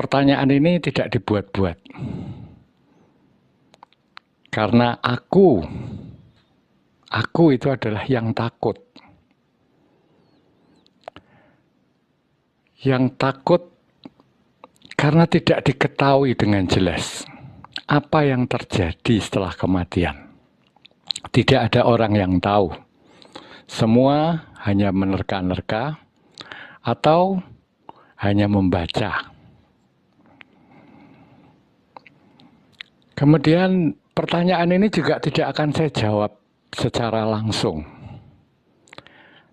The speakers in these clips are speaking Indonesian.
Pertanyaan ini tidak dibuat-buat. Karena aku itu adalah yang takut. Yang takut karena tidak diketahui dengan jelas apa yang terjadi setelah kematian. Tidak ada orang yang tahu. Semua hanya menerka-nerka atau hanya membaca. Kemudian pertanyaan ini juga tidak akan saya jawab secara langsung.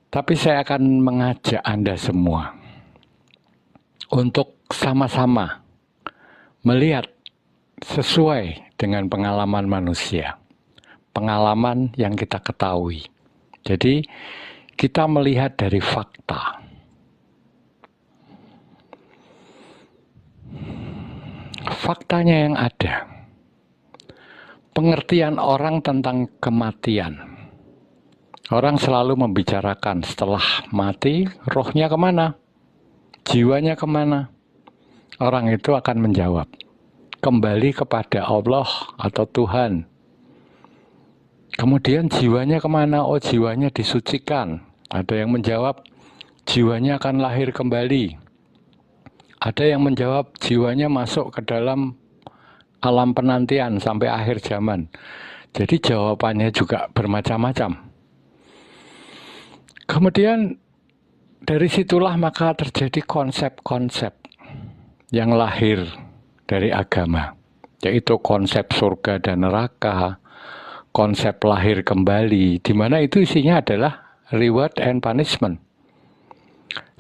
Tapi saya akan mengajak Anda semua untuk sama-sama melihat sesuai dengan pengalaman manusia. Pengalaman yang kita ketahui. Jadi kita melihat dari fakta. Faktanya yang ada. Pengertian orang tentang kematian. Orang selalu membicarakan setelah mati, rohnya kemana? Jiwanya kemana? Orang itu akan menjawab, kembali kepada Allah atau Tuhan. Kemudian jiwanya kemana? Oh, jiwanya disucikan. Ada yang menjawab, jiwanya akan lahir kembali. Ada yang menjawab, jiwanya masuk ke dalam alam penantian sampai akhir zaman. Jadi jawabannya juga bermacam-macam. Kemudian dari situlah maka terjadi konsep-konsep yang lahir dari agama, yaitu konsep surga dan neraka, konsep lahir kembali, di mana itu isinya adalah reward and punishment.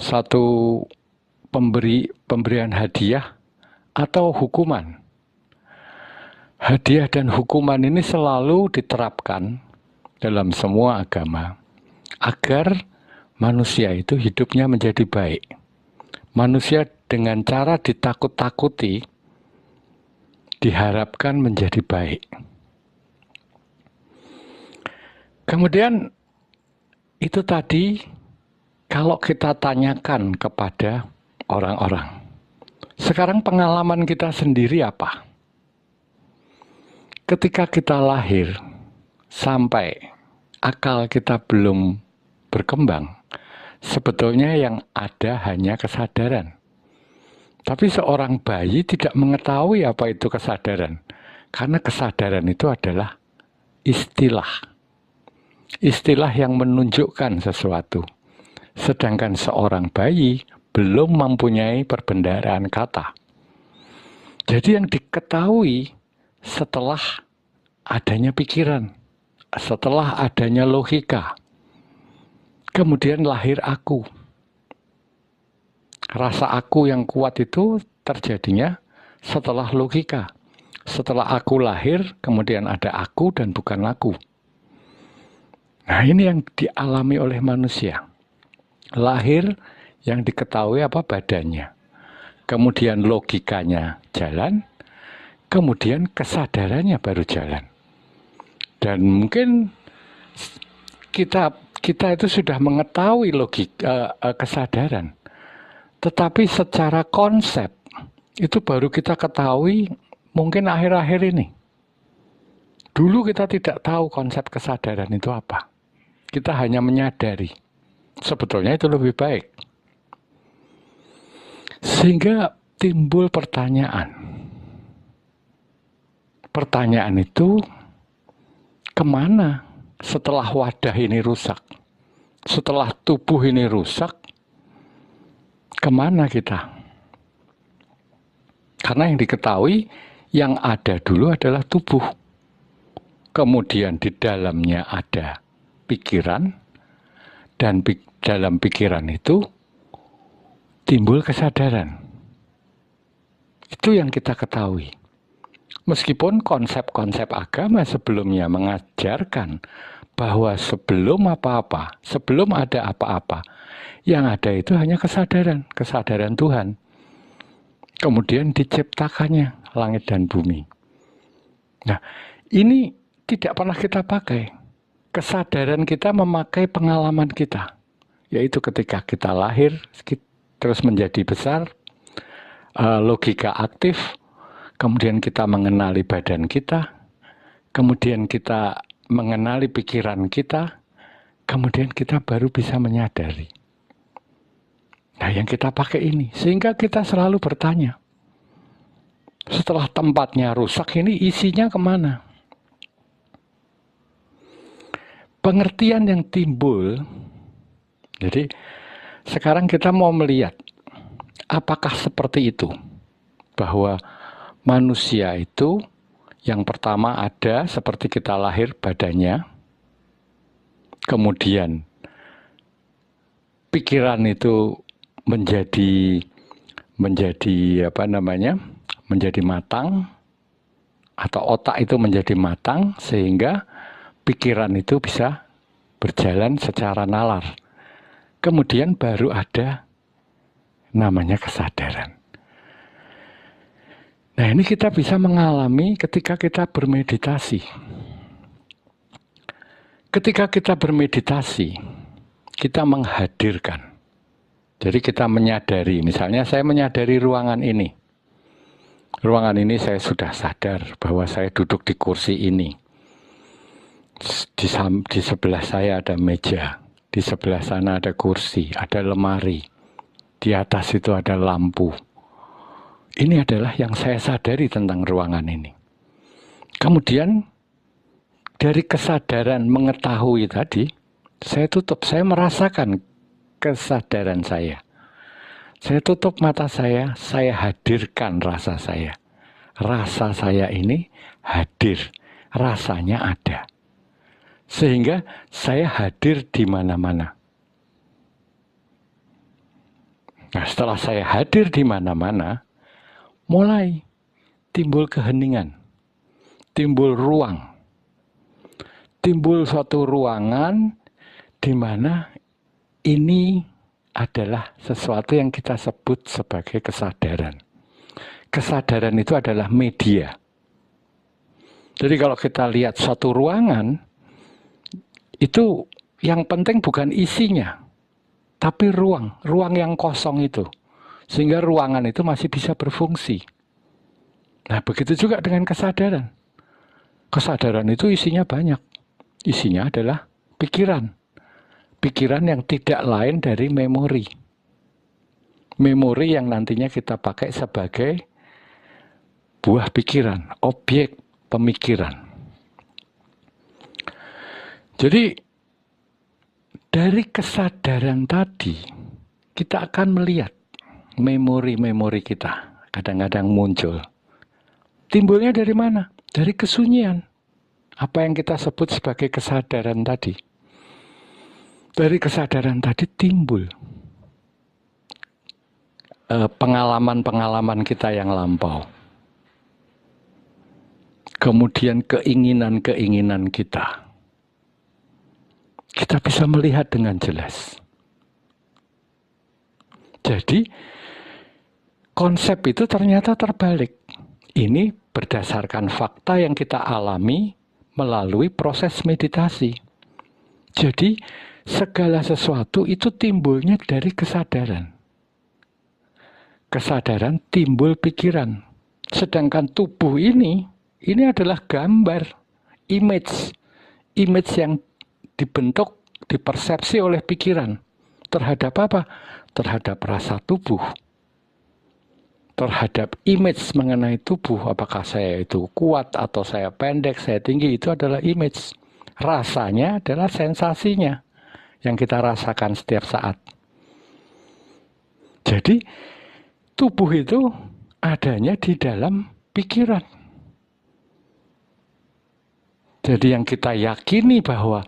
Satu pemberian hadiah atau hukuman. Hadiah dan hukuman ini selalu diterapkan dalam semua agama agar manusia itu hidupnya menjadi baik. Manusia dengan cara ditakut-takuti diharapkan menjadi baik. Kemudian itu tadi kalau kita tanyakan kepada orang-orang, sekarang pengalaman kita sendiri apa? Ketika kita lahir sampai akal kita belum berkembang, sebetulnya yang ada hanya kesadaran. Tapi seorang bayi tidak mengetahui apa itu kesadaran, karena kesadaran itu adalah istilah. Istilah yang menunjukkan sesuatu. Sedangkan seorang bayi belum mempunyai perbendaharaan kata. Jadi yang diketahui setelah adanya pikiran, setelah adanya logika, kemudian lahir aku. Rasa aku yang kuat itu terjadinya setelah logika. Setelah aku lahir, kemudian ada aku dan bukan aku. Nah, ini yang dialami oleh manusia. Lahir yang diketahui apa badannya. Kemudian logikanya jalan, kemudian kesadarannya baru jalan. Dan mungkin kita itu sudah mengetahui kesadaran. Tetapi secara konsep, itu baru kita ketahui mungkin akhir-akhir ini. Dulu kita tidak tahu konsep kesadaran itu apa. Kita hanya menyadari. Sebetulnya itu lebih baik. Sehingga timbul pertanyaan. Pertanyaan itu, kemana setelah wadah ini rusak? Setelah tubuh ini rusak, kemana kita? Karena yang diketahui, yang ada dulu adalah tubuh. Kemudian di dalamnya ada pikiran, dan dalam pikiran itu timbul kesadaran. Itu yang kita ketahui. Meskipun konsep-konsep agama sebelumnya mengajarkan bahwa sebelum apa-apa, sebelum ada apa-apa, yang ada itu hanya kesadaran, kesadaran Tuhan. Kemudian diciptakannya langit dan bumi. Nah, ini tidak pernah kita pakai. Kesadaran kita memakai pengalaman kita. Yaitu ketika kita lahir, terus menjadi besar, logika aktif, kemudian kita mengenali badan kita, kemudian kita mengenali pikiran kita, kemudian kita baru bisa menyadari. Nah, yang kita pakai ini, sehingga kita selalu bertanya, setelah tempatnya rusak ini isinya kemana? Pengertian yang timbul, jadi sekarang kita mau melihat, apakah seperti itu? Bahwa manusia itu yang pertama ada seperti kita lahir badannya, kemudian pikiran itu menjadi matang, atau otak itu menjadi matang sehingga pikiran itu bisa berjalan secara nalar. Kemudian baru ada namanya kesadaran. Nah, ini kita bisa mengalami ketika kita bermeditasi. Ketika kita bermeditasi, kita menghadirkan. Jadi kita menyadari, misalnya saya menyadari ruangan ini. Ruangan ini saya sudah sadar bahwa saya duduk di kursi ini. Di sebelah saya ada meja, di sebelah sana ada kursi, ada lemari, di atas itu ada lampu. Ini adalah yang saya sadari tentang ruangan ini. Kemudian dari kesadaran mengetahui tadi, saya tutup, saya merasakan kesadaran saya. Saya tutup mata saya hadirkan rasa saya. Rasa saya ini hadir, rasanya ada. Sehingga saya hadir di mana-mana. Nah, setelah saya hadir di mana-mana, mulai timbul keheningan, timbul ruang, timbul suatu ruangan di mana ini adalah sesuatu yang kita sebut sebagai kesadaran. Kesadaran itu adalah media. Jadi kalau kita lihat suatu ruangan, itu yang penting bukan isinya, tapi ruang yang kosong itu. Sehingga ruangan itu masih bisa berfungsi. Nah, begitu juga dengan kesadaran. Kesadaran itu isinya banyak. Isinya adalah pikiran. Pikiran yang tidak lain dari memori. Memori yang nantinya kita pakai sebagai buah pikiran, objek pemikiran. Jadi, dari kesadaran tadi, kita akan melihat memori-memori kita kadang-kadang muncul. Timbulnya dari mana? Dari kesunyian. Apa yang kita sebut sebagai kesadaran tadi. Dari kesadaran tadi timbul pengalaman-pengalaman kita yang lampau. Kemudian keinginan-keinginan kita. Kita bisa melihat dengan jelas. Jadi, konsep itu ternyata terbalik. Ini berdasarkan fakta yang kita alami melalui proses meditasi. Jadi, segala sesuatu itu timbulnya dari kesadaran. Kesadaran timbul pikiran. Sedangkan tubuh ini adalah gambar, image yang dibentuk, dipersepsi oleh pikiran. Terhadap apa? Terhadap rasa tubuh. Terhadap image mengenai tubuh. Apakah saya itu kuat atau saya pendek, saya tinggi, itu adalah image. Rasanya adalah sensasinya yang kita rasakan setiap saat. Jadi, tubuh itu adanya di dalam pikiran. Jadi yang kita yakini bahwa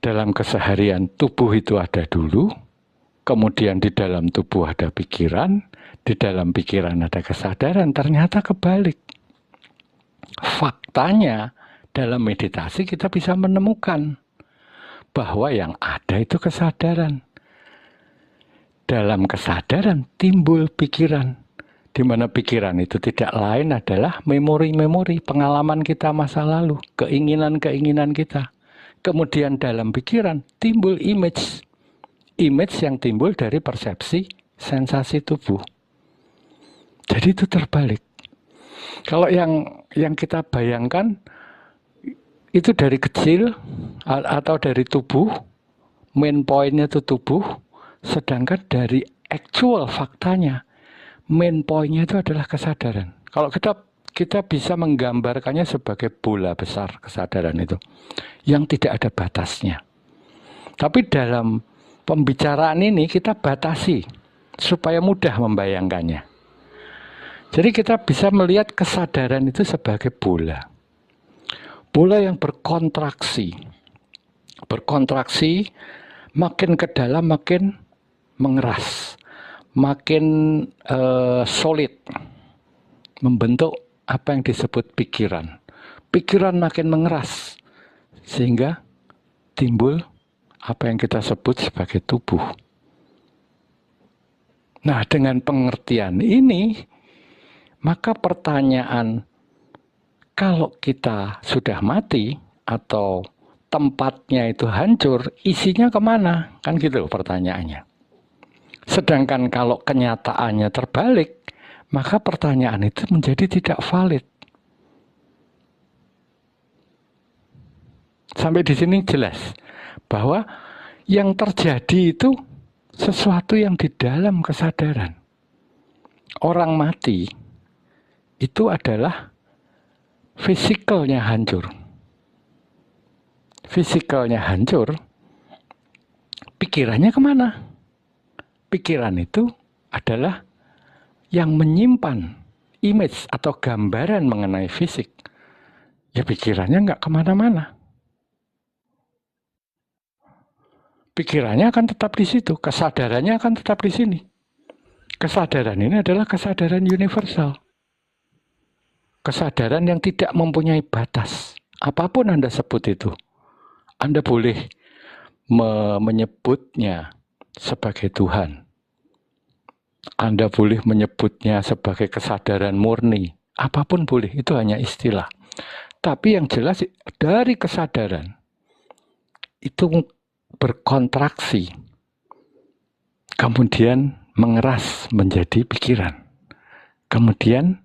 dalam keseharian tubuh itu ada dulu, kemudian di dalam tubuh ada pikiran, di dalam pikiran ada kesadaran, ternyata kebalik. Faktanya dalam meditasi kita bisa menemukan bahwa yang ada itu kesadaran. Dalam kesadaran timbul pikiran, di mana pikiran itu tidak lain adalah memori-memori pengalaman kita masa lalu, keinginan-keinginan kita. Kemudian dalam pikiran timbul image yang timbul dari persepsi sensasi tubuh. Jadi itu terbalik. Kalau yang kita bayangkan itu dari kecil atau dari tubuh, main point-nya itu tubuh, sedangkan dari actual faktanya, main point-nya itu adalah kesadaran. Kalau kita bisa menggambarkannya sebagai bola besar kesadaran itu, yang tidak ada batasnya. Tapi dalam pembicaraan ini kita batasi, supaya mudah membayangkannya. Jadi kita bisa melihat kesadaran itu sebagai bola. Bola yang berkontraksi. Berkontraksi, makin ke dalam makin mengeras. Makin solid. Membentuk apa yang disebut pikiran. Pikiran makin mengeras. Sehingga timbul apa yang kita sebut sebagai tubuh. Nah, dengan pengertian ini, maka pertanyaan, kalau kita sudah mati atau tempatnya itu hancur, isinya kemana? Kan gitu pertanyaannya. Sedangkan kalau kenyataannya terbalik, maka pertanyaan itu menjadi tidak valid. Sampai di sini jelas bahwa yang terjadi itu sesuatu yang di dalam kesadaran. Orang mati itu adalah fisikalnya hancur. Fisikalnya hancur, pikirannya kemana? Pikiran itu adalah yang menyimpan image atau gambaran mengenai fisik. Ya pikirannya nggak kemana-mana. Pikirannya akan tetap di situ, kesadarannya akan tetap di sini. Kesadaran ini adalah kesadaran universal. Kesadaran yang tidak mempunyai batas. Apapun Anda sebut itu. Anda boleh menyebutnya sebagai Tuhan. Anda boleh menyebutnya sebagai kesadaran murni. Apapun boleh, itu hanya istilah. Tapi yang jelas dari kesadaran itu berkontraksi. Kemudian mengeras menjadi pikiran. Kemudian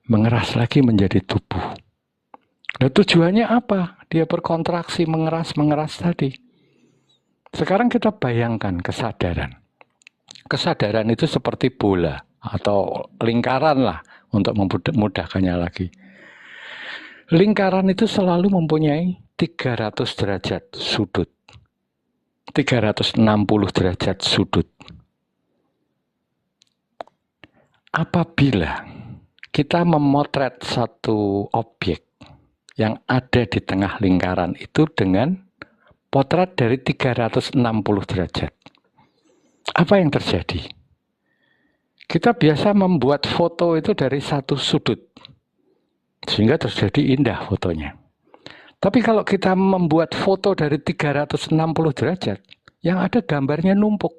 mengeras lagi menjadi tubuh. Nah, tujuannya apa? Dia berkontraksi, mengeras tadi. Sekarang kita bayangkan kesadaran. Kesadaran itu seperti bola atau lingkaran lah untuk memudahkannya lagi. Lingkaran itu selalu mempunyai 300 derajat sudut. 360 derajat sudut. Apabila kita memotret satu objek yang ada di tengah lingkaran itu dengan potret dari 360 derajat. Apa yang terjadi? Kita biasa membuat foto itu dari satu sudut, sehingga terjadi indah fotonya. Tapi kalau kita membuat foto dari 360 derajat, yang ada gambarnya numpuk.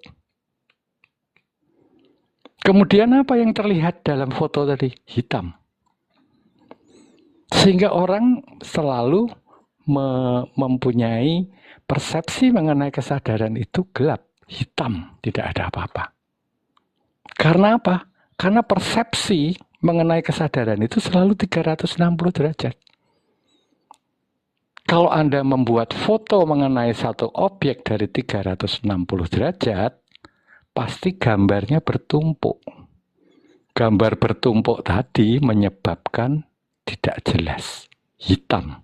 Kemudian apa yang terlihat dalam foto tadi? Hitam. Sehingga orang selalu mempunyai persepsi mengenai kesadaran itu gelap, hitam, tidak ada apa-apa. Karena apa? Karena persepsi mengenai kesadaran itu selalu 360 derajat. Kalau Anda membuat foto mengenai satu objek dari 360 derajat, pasti gambarnya bertumpuk. Gambar bertumpuk tadi menyebabkan tidak jelas, hitam.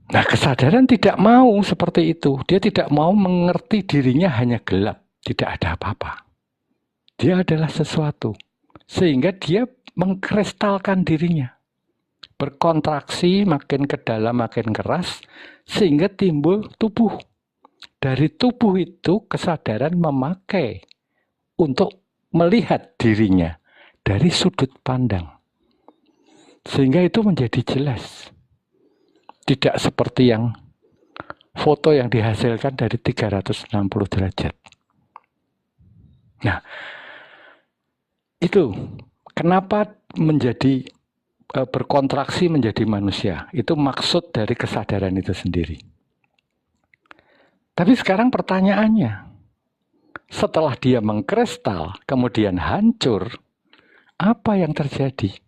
Nah, kesadaran tidak mau seperti itu. Dia tidak mau mengerti dirinya hanya gelap, tidak ada apa-apa. Dia adalah sesuatu. Sehingga dia mengkristalkan dirinya. Berkontraksi makin ke dalam, makin keras, sehingga timbul tubuh. Dari tubuh itu kesadaran memakai untuk melihat dirinya dari sudut pandang. Sehingga itu menjadi jelas. Tidak seperti yang foto yang dihasilkan dari 360 derajat. Nah, itu kenapa menjadi berkontraksi menjadi manusia. Itu maksud dari kesadaran itu sendiri. Tapi sekarang pertanyaannya, Setelah dia mengkristal, kemudian hancur, apa yang terjadi?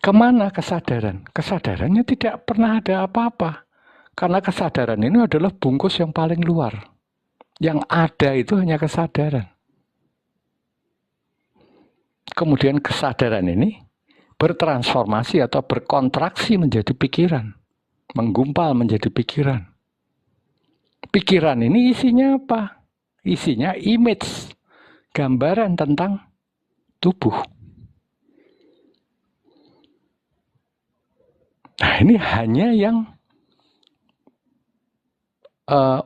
Kemana kesadaran? Kesadarannya tidak pernah ada apa-apa. Karena kesadaran ini adalah bungkus yang paling luar. Yang ada itu hanya kesadaran. Kemudian kesadaran ini bertransformasi atau berkontraksi menjadi pikiran. Menggumpal menjadi pikiran. Pikiran ini isinya apa? Isinya image, gambaran tentang tubuh. Nah, ini hanya yang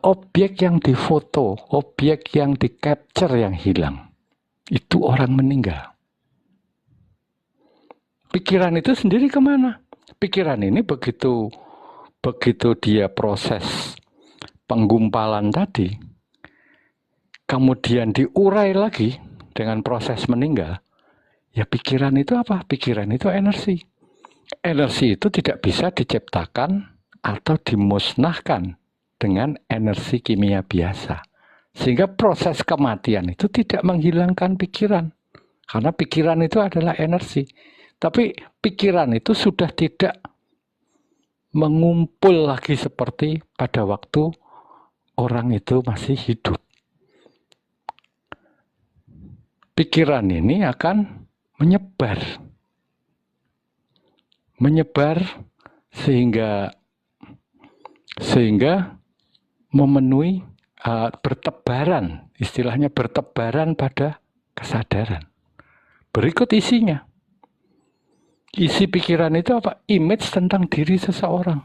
objek yang difoto, objek yang di-capture yang hilang. Itu orang meninggal. Pikiran itu sendiri kemana? Pikiran ini begitu dia proses penggumpalan tadi, kemudian diurai lagi dengan proses meninggal, ya pikiran itu apa? Pikiran itu energi. Energi itu tidak bisa diciptakan atau dimusnahkan dengan energi kimia biasa. Sehingga proses kematian itu tidak menghilangkan pikiran. Karena pikiran itu adalah energi. Tapi pikiran itu sudah tidak mengumpul lagi seperti pada waktu orang itu masih hidup. Pikiran ini akan menyebar. Menyebar sehingga memenuhi bertebaran, istilahnya bertebaran pada kesadaran. Berikut isinya. Isi pikiran itu apa? Image tentang diri seseorang.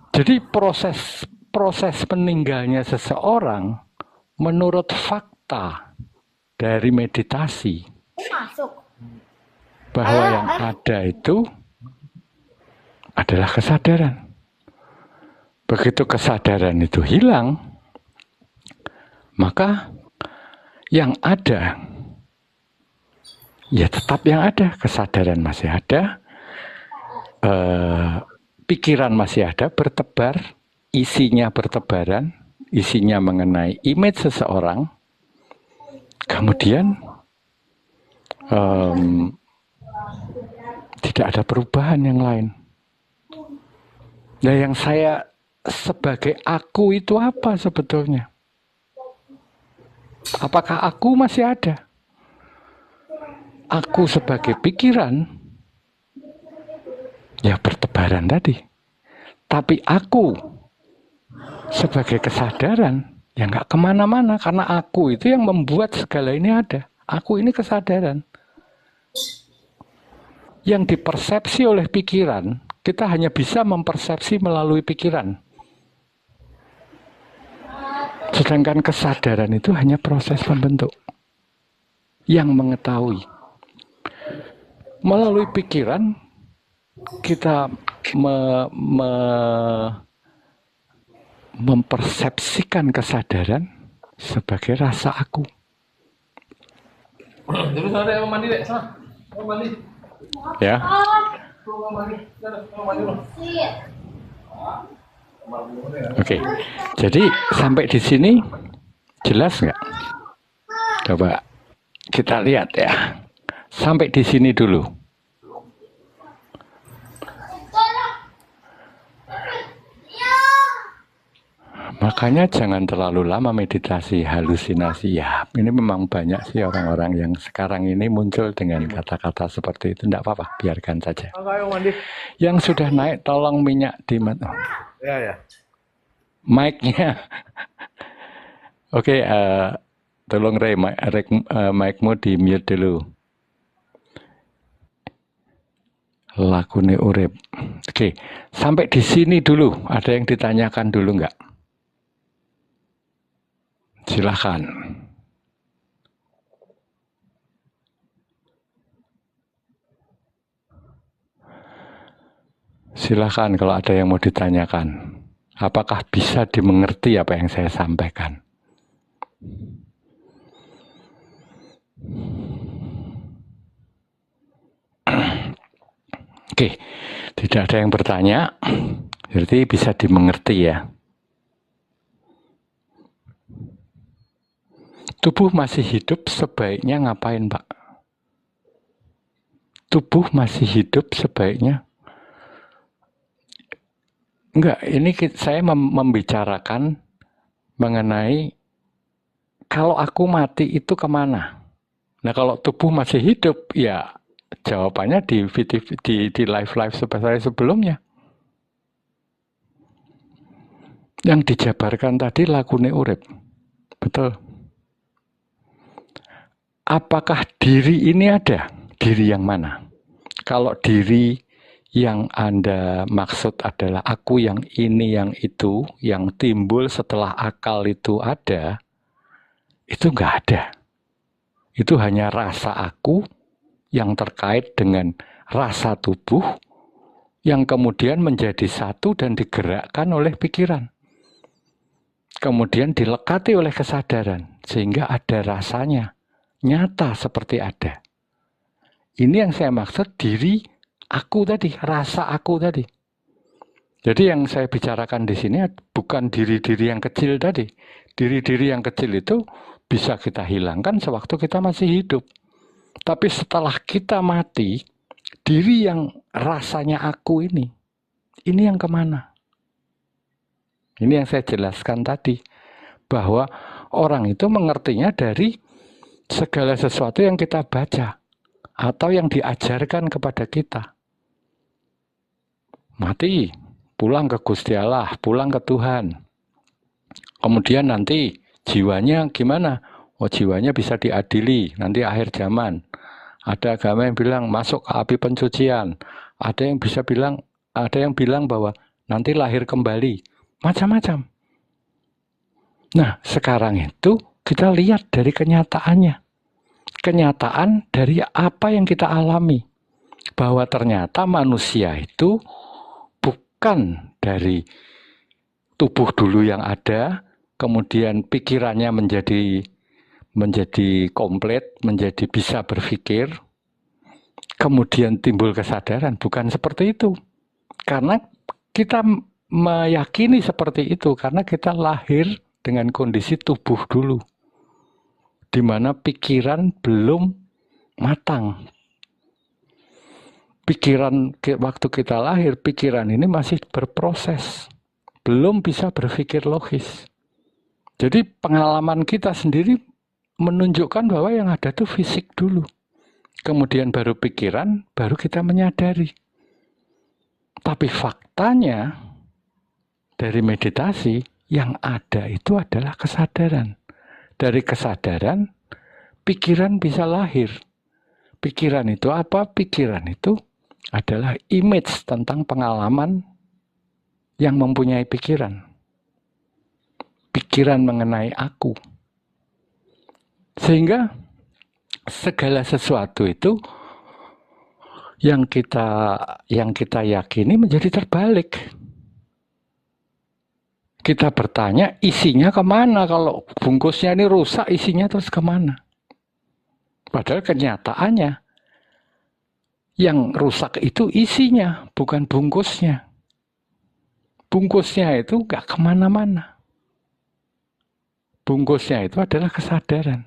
Jadi proses meninggalnya seseorang menurut fakta dari meditasi bahwa yang ada itu adalah kesadaran. Begitu kesadaran itu hilang, maka yang ada ya tetap yang ada, kesadaran masih ada, pikiran masih ada, bertebar, isinya bertebaran, isinya mengenai image seseorang, kemudian tidak ada perubahan yang lain. Nah, yang saya sebagai aku itu apa sebetulnya? Apakah aku masih ada? Aku sebagai pikiran, ya bertebaran tadi. Tapi aku sebagai kesadaran, ya nggak kemana-mana. Karena aku itu yang membuat segala ini ada. Aku ini kesadaran. Yang dipersepsi oleh pikiran, kita hanya bisa mempersepsi melalui pikiran. Sedangkan kesadaran itu hanya proses pembentuk. Yang mengetahui. Melalui pikiran, kita mempersepsikan kesadaran sebagai rasa aku. Jadi saya mau mandi deh, sana. Mau mandi. Ya. Oke. Jadi sampai di sini jelas nggak? Coba kita lihat ya. Sampai di sini dulu. Makanya jangan terlalu lama meditasi, halusinasi. Ya, ini memang banyak sih orang-orang yang sekarang ini muncul dengan kata-kata seperti itu. Tidak apa-apa, biarkan saja. Yang sudah naik, tolong minyak di mata. Ya. Mic-nya. Oke, tolong Ray, mic-mu di mute dulu. Lakune urip. Oke, sampai di sini dulu. Ada yang ditanyakan dulu nggak? Silahkan. Silahkan kalau ada yang mau ditanyakan. Apakah bisa dimengerti apa yang saya sampaikan? Oke, tidak ada yang bertanya, berarti bisa dimengerti ya. Tubuh masih hidup sebaiknya ngapain, Pak? Tubuh masih hidup sebaiknya. Enggak, ini saya membicarakan mengenai kalau aku mati itu kemana? Nah, kalau tubuh masih hidup, ya jawabannya di live seperti sebelumnya. Yang dijabarkan tadi lakune urip. Betul. Apakah diri ini ada? Diri yang mana? Kalau diri yang Anda maksud adalah aku yang ini, yang itu, yang timbul setelah akal itu ada, itu nggak ada. Itu hanya rasa aku yang terkait dengan rasa tubuh yang kemudian menjadi satu dan digerakkan oleh pikiran. Kemudian dilekati oleh kesadaran, sehingga ada rasanya, nyata seperti ada. Ini yang saya maksud diri aku tadi, rasa aku tadi. Jadi yang saya bicarakan di sini bukan diri-diri yang kecil tadi. Diri-diri yang kecil itu bisa kita hilangkan sewaktu kita masih hidup. Tapi setelah kita mati, diri yang rasanya aku ini yang kemana? Ini yang saya jelaskan tadi. Bahwa orang itu mengertinya dari segala sesuatu yang kita baca. Atau yang diajarkan kepada kita. Mati, pulang ke Gusti Allah, pulang ke Tuhan. Kemudian nanti jiwanya gimana? Oh, jiwanya bisa diadili nanti akhir zaman. Ada agama yang bilang masuk ke api pencucian. Ada yang bilang bahwa nanti lahir kembali. Macam-macam. Nah, sekarang itu kita lihat dari kenyataannya. Kenyataan dari apa yang kita alami. Bahwa ternyata manusia itu bukan dari tubuh dulu yang ada, kemudian pikirannya menjadi komplit, menjadi bisa berpikir, kemudian timbul kesadaran. Bukan seperti itu. Karena kita meyakini seperti itu, karena kita lahir dengan kondisi tubuh dulu. Di mana pikiran belum matang. Pikiran waktu kita lahir, pikiran ini masih berproses. Belum bisa berpikir logis. Jadi pengalaman kita sendiri menunjukkan bahwa yang ada itu fisik dulu. Kemudian baru pikiran, baru kita menyadari. Tapi faktanya dari meditasi yang ada itu adalah kesadaran. Dari kesadaran, pikiran bisa lahir. Pikiran itu apa? Pikiran itu adalah image tentang pengalaman yang mempunyai pikiran. Pikiran mengenai aku. Sehingga segala sesuatu itu yang kita yakini menjadi terbalik. Kita bertanya, isinya kemana? Kalau bungkusnya ini rusak, isinya terus kemana? Padahal kenyataannya, yang rusak itu isinya, bukan bungkusnya. Bungkusnya itu nggak kemana-mana. Bungkusnya itu adalah kesadaran.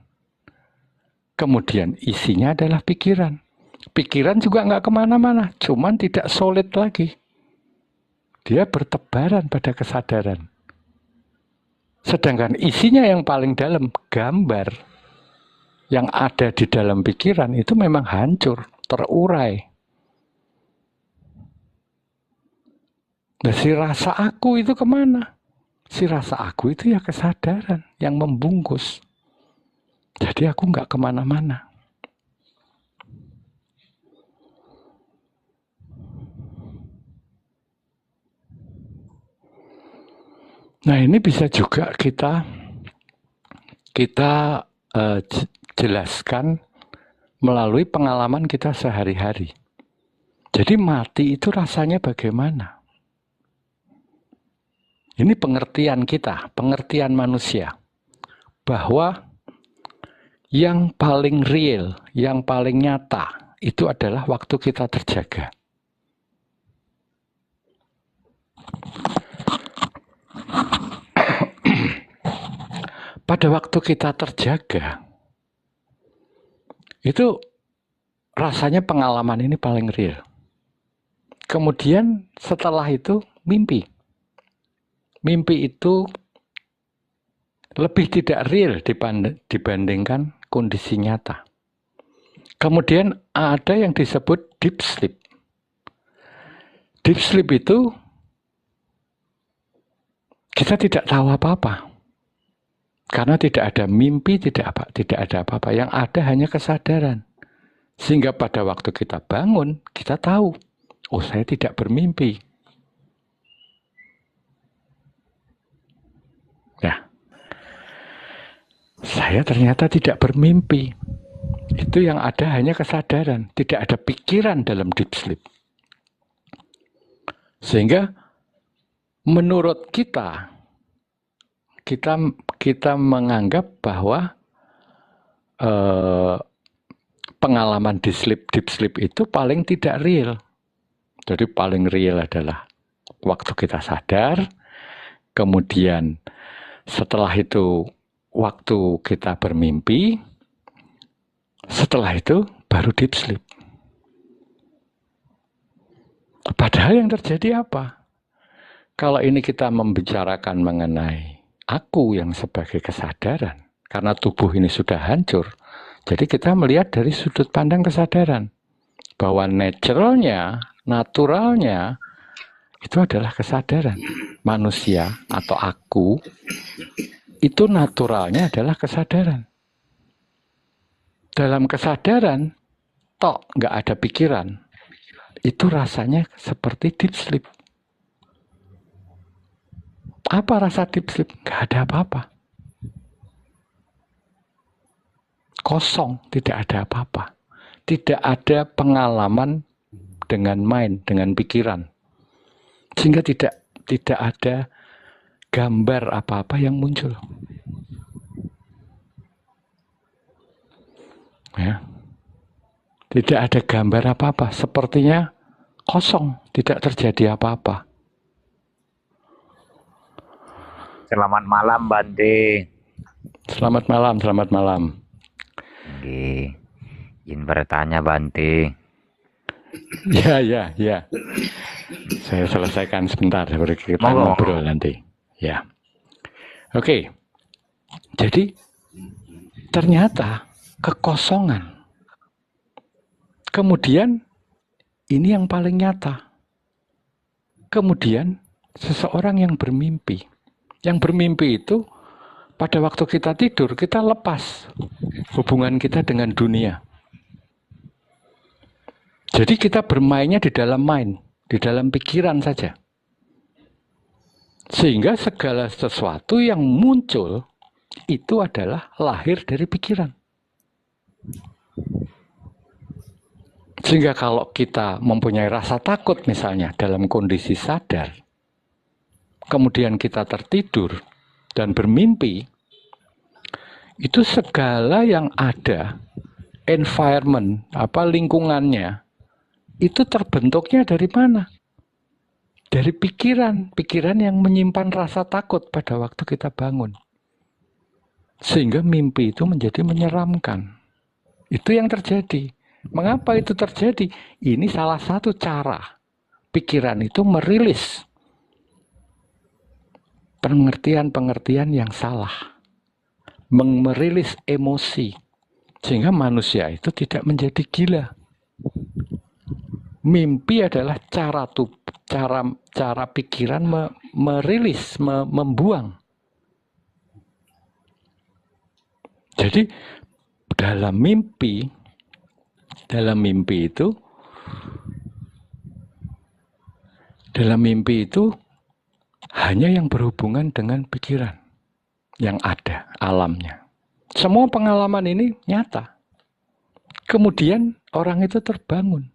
Kemudian isinya adalah pikiran. Pikiran juga nggak kemana-mana, cuman tidak solid lagi. Dia bertebaran pada kesadaran. Sedangkan isinya yang paling dalam, gambar yang ada di dalam pikiran itu memang hancur, terurai. Nah, si rasa aku itu kemana? Si rasa aku itu ya kesadaran yang membungkus. Jadi aku nggak kemana-mana. Nah, ini bisa juga kita jelaskan melalui pengalaman kita sehari-hari. Jadi mati itu rasanya bagaimana? Ini pengertian kita, pengertian manusia. Bahwa yang paling real, yang paling nyata, itu adalah waktu kita terjaga. pada waktu kita terjaga, itu rasanya pengalaman ini paling real. Kemudian setelah itu mimpi. Mimpi itu lebih tidak real dibandingkan kondisi nyata. Kemudian ada yang disebut deep sleep. Deep sleep itu kita tidak tahu apa-apa. Karena tidak ada mimpi, tidak ada apa-apa. Yang ada hanya kesadaran. Sehingga pada waktu kita bangun, kita tahu, oh saya tidak bermimpi. Ya, saya ternyata tidak bermimpi. Itu yang ada hanya kesadaran. Tidak ada pikiran dalam deep sleep. Sehingga menurut kita menganggap bahwa pengalaman deep sleep itu paling tidak real. Jadi paling real adalah waktu kita sadar, kemudian setelah itu waktu kita bermimpi, setelah itu baru deep sleep. Padahal yang terjadi apa? Kalau ini kita membicarakan mengenai aku yang sebagai kesadaran, karena tubuh ini sudah hancur, jadi kita melihat dari sudut pandang kesadaran, bahwa naturalnya, itu adalah kesadaran. Manusia atau aku, itu naturalnya adalah kesadaran. Dalam kesadaran, tok nggak ada pikiran, itu rasanya seperti deep sleep. Apa rasa deep sleep? Nggak ada apa-apa. Kosong, tidak ada apa-apa. Tidak ada pengalaman dengan mind, dengan pikiran. Sehingga tidak ada gambar apa-apa yang muncul. Ya. Tidak ada gambar apa-apa, sepertinya kosong, tidak terjadi apa-apa. Selamat malam, Bante. Selamat malam, selamat malam. Oke, izin bertanya, Bante. Ya. Saya selesaikan sebentar, baru kita ngobrol nanti. Ya. Oke. Jadi ternyata kekosongan. Kemudian ini yang paling nyata. Kemudian seseorang yang bermimpi. Yang bermimpi itu pada waktu kita tidur, kita lepas hubungan kita dengan dunia. Jadi kita bermainnya di dalam mind, di dalam pikiran saja. Sehingga segala sesuatu yang muncul itu adalah lahir dari pikiran. Sehingga kalau kita mempunyai rasa takut misalnya dalam kondisi sadar, kemudian kita tertidur dan bermimpi, itu segala yang ada, environment, lingkungannya, itu terbentuknya dari mana? Dari pikiran yang menyimpan rasa takut pada waktu kita bangun. Sehingga mimpi itu menjadi menyeramkan. Itu yang terjadi. Mengapa itu terjadi? Ini salah satu cara pikiran itu merilis pengertian-pengertian yang salah. Merilis emosi. Sehingga manusia itu tidak menjadi gila. Mimpi adalah cara pikiran merilis, membuang. Jadi dalam mimpi itu hanya yang berhubungan dengan pikiran yang ada alamnya. Semua pengalaman ini nyata. Kemudian orang itu terbangun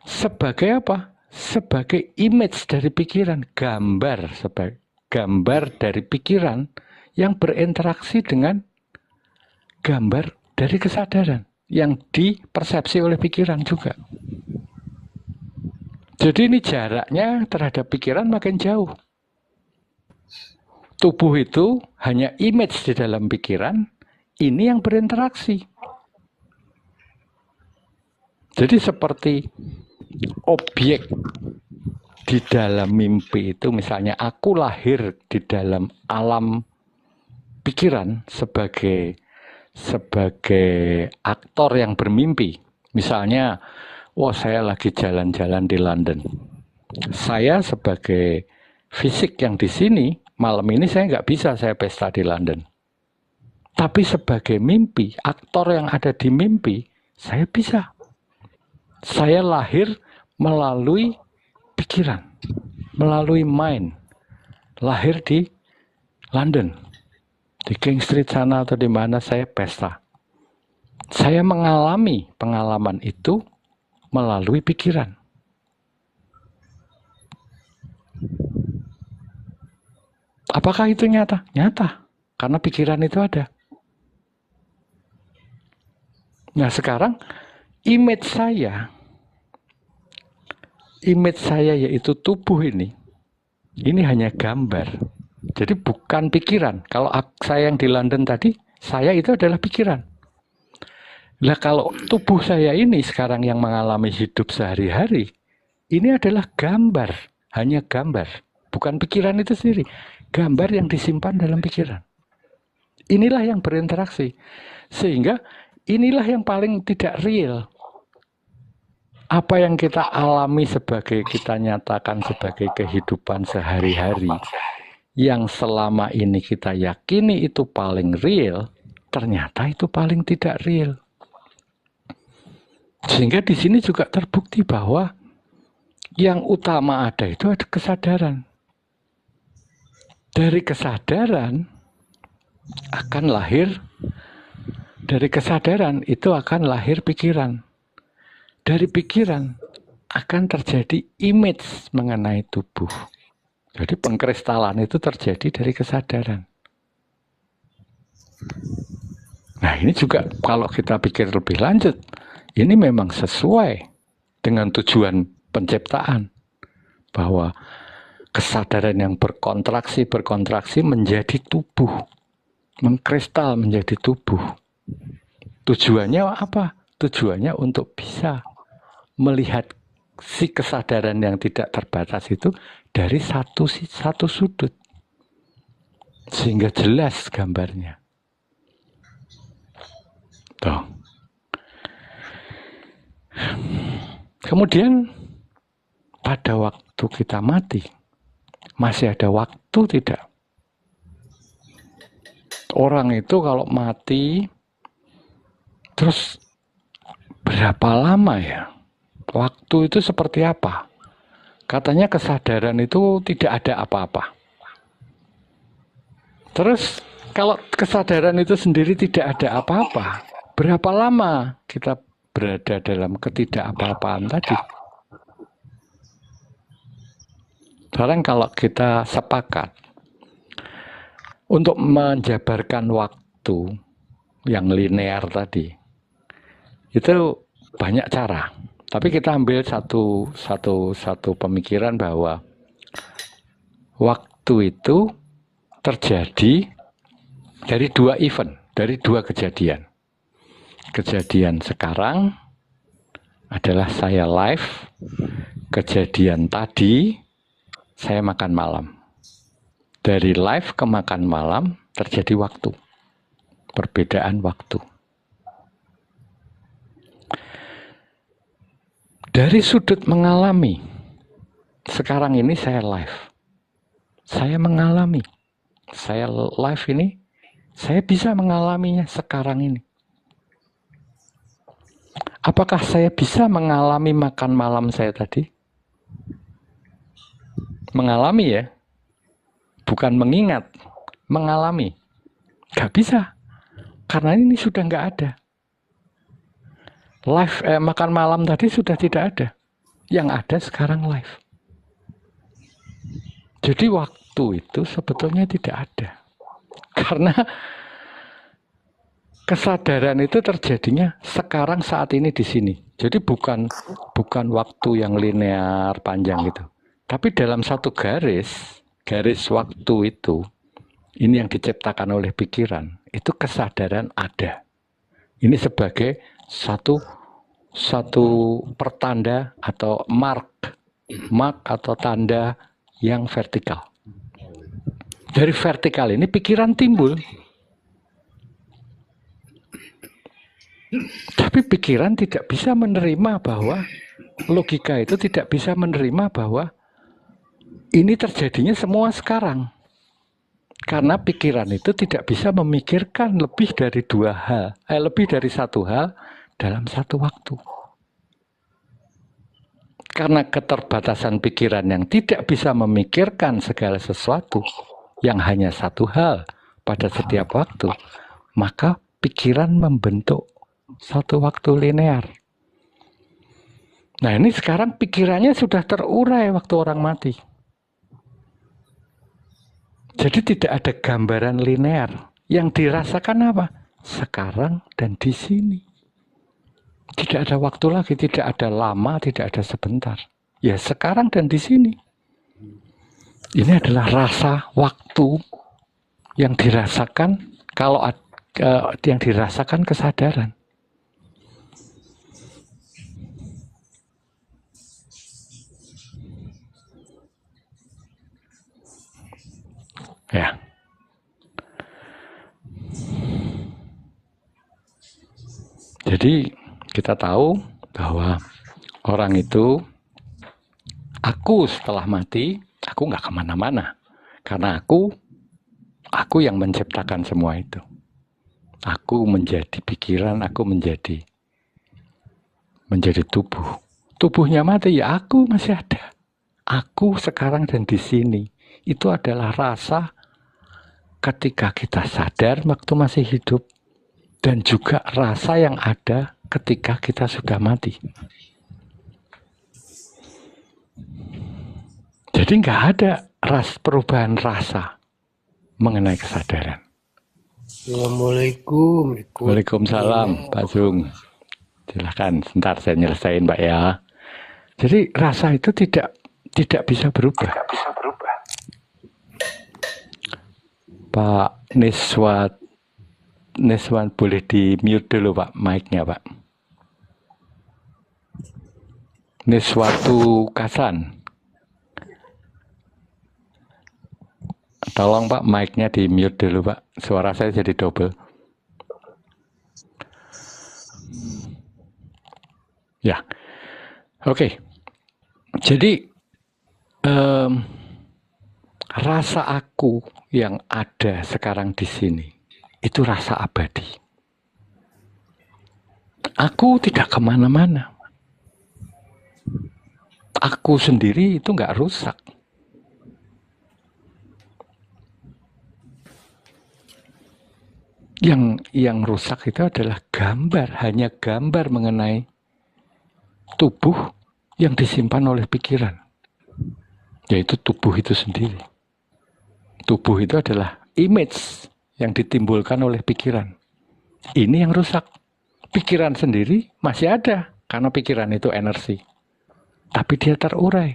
sebagai apa? Sebagai image dari pikiran, gambar dari pikiran yang berinteraksi dengan gambar dari kesadaran yang dipersepsi oleh pikiran juga. Jadi ini jaraknya terhadap pikiran makin jauh. Tubuh itu hanya image di dalam pikiran, ini yang berinteraksi. Jadi seperti objek di dalam mimpi itu, misalnya aku lahir di dalam alam pikiran sebagai aktor yang bermimpi. Misalnya, saya lagi jalan-jalan di London. Saya sebagai fisik yang di sini, malam ini saya nggak bisa saya pesta di London. Tapi sebagai mimpi, aktor yang ada di mimpi, saya bisa. Saya lahir melalui pikiran, melalui mind. Lahir di London, di King Street sana atau di mana saya pesta. Saya mengalami pengalaman itu melalui pikiran. Apakah itu nyata? Nyata, karena pikiran itu ada. Nah sekarang image saya yaitu tubuh ini hanya gambar. Jadi bukan pikiran. Kalau saya yang di London tadi, saya itu adalah pikiran. Nah kalau tubuh saya ini sekarang yang mengalami hidup sehari-hari, ini adalah gambar, hanya gambar. Bukan pikiran itu sendiri. Gambar yang disimpan dalam pikiran. Inilah yang berinteraksi. Sehingga inilah yang paling tidak real. Apa yang kita alami kita nyatakan sebagai kehidupan sehari-hari, yang selama ini kita yakini itu paling real, ternyata itu paling tidak real. Sehingga di sini juga terbukti bahwa yang utama ada itu ada kesadaran. Dari kesadaran akan lahir, dari kesadaran itu akan lahir pikiran. Dari pikiran akan terjadi image mengenai tubuh. Jadi pengkristalan itu terjadi dari kesadaran. Nah ini juga kalau kita pikir lebih lanjut, ini memang sesuai dengan tujuan penciptaan. Bahwa kesadaran yang berkontraksi menjadi tubuh. Mengkristal menjadi tubuh. Tujuannya apa? Tujuannya untuk bisa melihat si kesadaran yang tidak terbatas itu dari satu sudut. Sehingga jelas gambarnya. Tuh. Kemudian pada waktu kita mati, masih ada waktu tidak? Orang itu kalau mati, terus berapa lama ya? Waktu itu seperti apa? Katanya kesadaran itu tidak ada apa-apa. Terus kalau kesadaran itu sendiri tidak ada apa-apa, berapa lama kita berada dalam ketidakapa-apaan tadi? Sekarang kalau kita sepakat untuk menjabarkan waktu yang linear tadi, itu banyak cara. Tapi kita ambil satu pemikiran bahwa waktu itu terjadi dari dua event, dari dua kejadian. Kejadian sekarang adalah saya live, kejadian tadi saya makan malam. Dari live ke makan malam terjadi waktu. Perbedaan waktu. Dari sudut mengalami, sekarang ini saya live. Saya mengalami. Saya live ini, saya bisa mengalaminya sekarang ini. Apakah saya bisa mengalami makan malam saya tadi? Mengalami ya. Bukan mengingat, mengalami. Gak bisa. Karena ini sudah nggak ada. Live makan malam tadi sudah tidak ada. Yang ada sekarang live. Jadi waktu itu sebetulnya tidak ada. Karena kesadaran itu terjadinya sekarang saat ini di sini. Jadi bukan waktu yang linear panjang gitu. Tapi dalam satu garis waktu itu ini yang diciptakan oleh pikiran, itu kesadaran ada. Ini sebagai satu pertanda atau mark atau tanda yang vertikal. Dari vertikal ini pikiran timbul. Tapi pikiran tidak bisa menerima bahwa logika itu tidak bisa menerima bahwa ini terjadinya semua sekarang. Karena pikiran itu tidak bisa memikirkan lebih dari lebih dari satu hal dalam satu waktu. Karena keterbatasan pikiran yang tidak bisa memikirkan segala sesuatu yang hanya satu hal pada setiap waktu, maka pikiran membentuk satu waktu linear. Nah, ini sekarang pikirannya sudah terurai waktu orang mati. Jadi tidak ada gambaran linear. Yang dirasakan apa? Sekarang dan di sini. Tidak ada waktu lagi, tidak ada lama, tidak ada sebentar. Ya sekarang dan di sini. Ini adalah rasa waktu yang dirasakan yang dirasakan kesadaran. Ya. Jadi kita tahu bahwa orang itu, aku setelah mati, aku nggak kemana-mana. Karena aku yang menciptakan semua itu. Aku menjadi pikiran, aku menjadi tubuh. Tubuhnya mati, ya aku masih ada. Aku sekarang dan di sini. Itu adalah rasa ketika kita sadar waktu masih hidup, dan juga rasa yang ada ketika kita sudah mati. Jadi nggak ada perubahan rasa mengenai kesadaran. Assalamualaikum. Waalaikumsalam, Pak Zung. Silahkan, sebentar saya nyelesain, Pak ya. Jadi rasa itu tidak bisa berubah. Pak Niswan boleh di mute dulu Pak, mic-nya Pak. Niswatu Kasan. Tolong Pak, mic-nya di mute dulu Pak. Suara saya jadi double. Ya, oke. Jadi rasa aku yang ada sekarang di sini itu rasa abadi. Aku tidak kemana-mana. Aku sendiri itu nggak rusak. Yang rusak itu adalah hanya gambar mengenai tubuh yang disimpan oleh pikiran. Yaitu tubuh itu sendiri. Tubuh itu adalah image yang ditimbulkan oleh pikiran. Ini yang rusak. Pikiran sendiri masih ada, karena pikiran itu energi. Tapi dia terurai.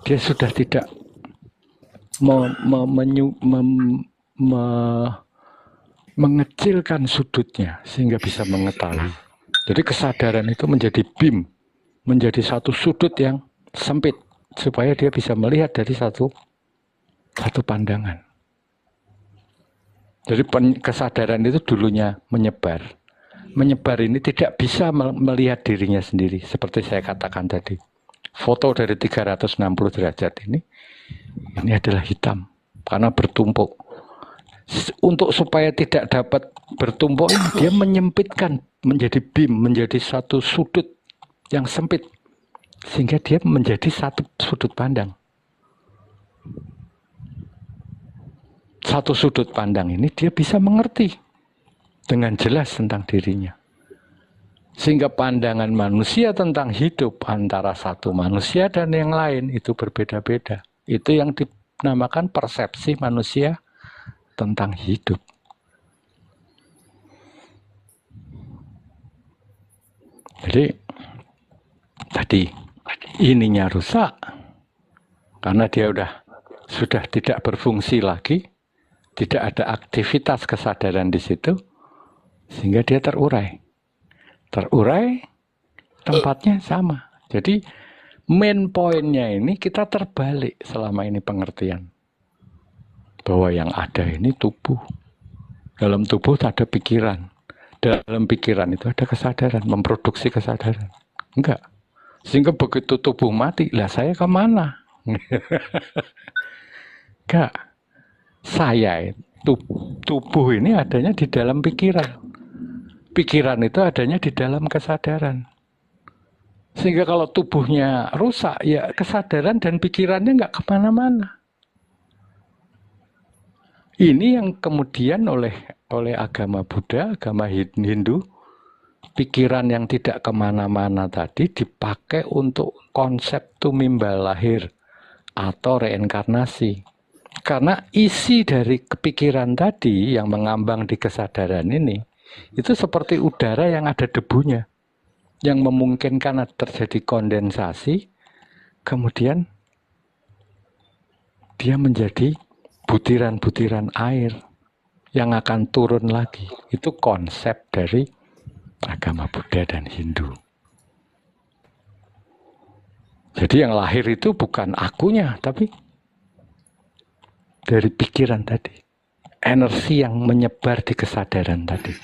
Dia sudah tidak mengecilkan sudutnya, sehingga bisa mengetahui. Jadi kesadaran itu menjadi beam, menjadi satu sudut yang sempit, supaya dia bisa melihat dari satu pandangan. Jadi kesadaran itu dulunya menyebar. Menyebar ini tidak bisa melihat dirinya sendiri. Seperti saya katakan tadi. Foto dari 360 derajat ini adalah hitam. Karena bertumpuk. Untuk supaya tidak dapat bertumpuk, dia menyempitkan menjadi beam, menjadi satu sudut yang sempit. Sehingga dia menjadi satu sudut pandang. Satu sudut pandang ini dia bisa mengerti dengan jelas tentang dirinya. Sehingga pandangan manusia tentang hidup antara satu manusia dan yang lain itu berbeda-beda. Itu yang dinamakan persepsi manusia tentang hidup. Jadi tadi ininya rusak karena dia sudah tidak berfungsi lagi. tidak ada aktivitas kesadaran di situ, sehingga dia terurai. Terurai, tempatnya sama. Jadi main pointnya ini kita terbalik selama ini pengertian. Bahwa yang ada ini tubuh. Dalam tubuh ada pikiran. Dalam pikiran itu ada kesadaran, memproduksi kesadaran. Enggak. Sehingga begitu tubuh mati, lah saya kemana? Enggak. Saya, tubuh ini adanya di dalam pikiran. Pikiran itu adanya di dalam kesadaran. Sehingga kalau tubuhnya rusak, ya kesadaran dan pikirannya nggak kemana-mana. Ini yang kemudian oleh agama Buddha, agama Hindu, pikiran yang tidak kemana-mana tadi dipakai untuk konsep tumimbal lahir atau reinkarnasi. Karena isi dari kepikiran tadi yang mengambang di kesadaran ini, itu seperti udara yang ada debunya, yang memungkinkan terjadi kondensasi, kemudian dia menjadi butiran-butiran air yang akan turun lagi. Itu konsep dari agama Buddha dan Hindu. Jadi yang lahir itu bukan akunya, tapi dari pikiran tadi. Energi yang menyebar di kesadaran tadi.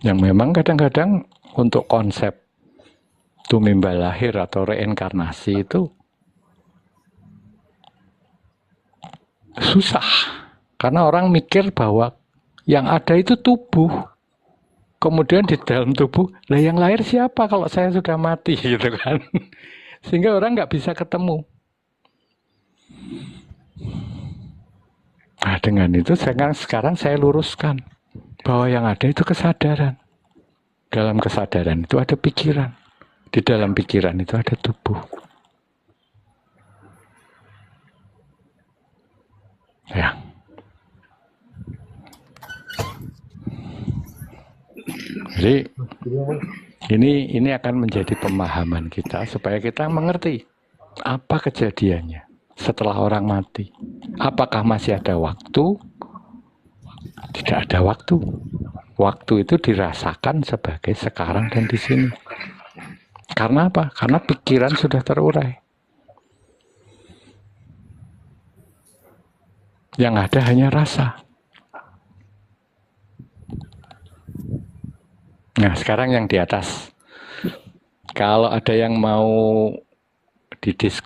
Yang memang kadang-kadang untuk konsep tumimbal lahir atau reinkarnasi itu susah. Karena orang mikir bahwa yang ada itu tubuh. Kemudian di dalam tubuh, lah yang lahir siapa kalau saya sudah mati gitu kan. Sehingga orang nggak bisa ketemu. Nah dengan itu sekarang saya luruskan bahwa yang ada itu kesadaran. Dalam kesadaran itu ada pikiran. Di dalam pikiran itu ada tubuh. Ya. Jadi ini akan menjadi pemahaman kita supaya kita mengerti apa kejadiannya setelah orang mati. Apakah masih ada waktu? Tidak ada waktu. Waktu itu dirasakan sebagai sekarang dan di sini. Karena apa? Karena pikiran sudah terurai. Yang ada hanya rasa. Nah, sekarang yang di atas. Kalau ada yang mau didiskusi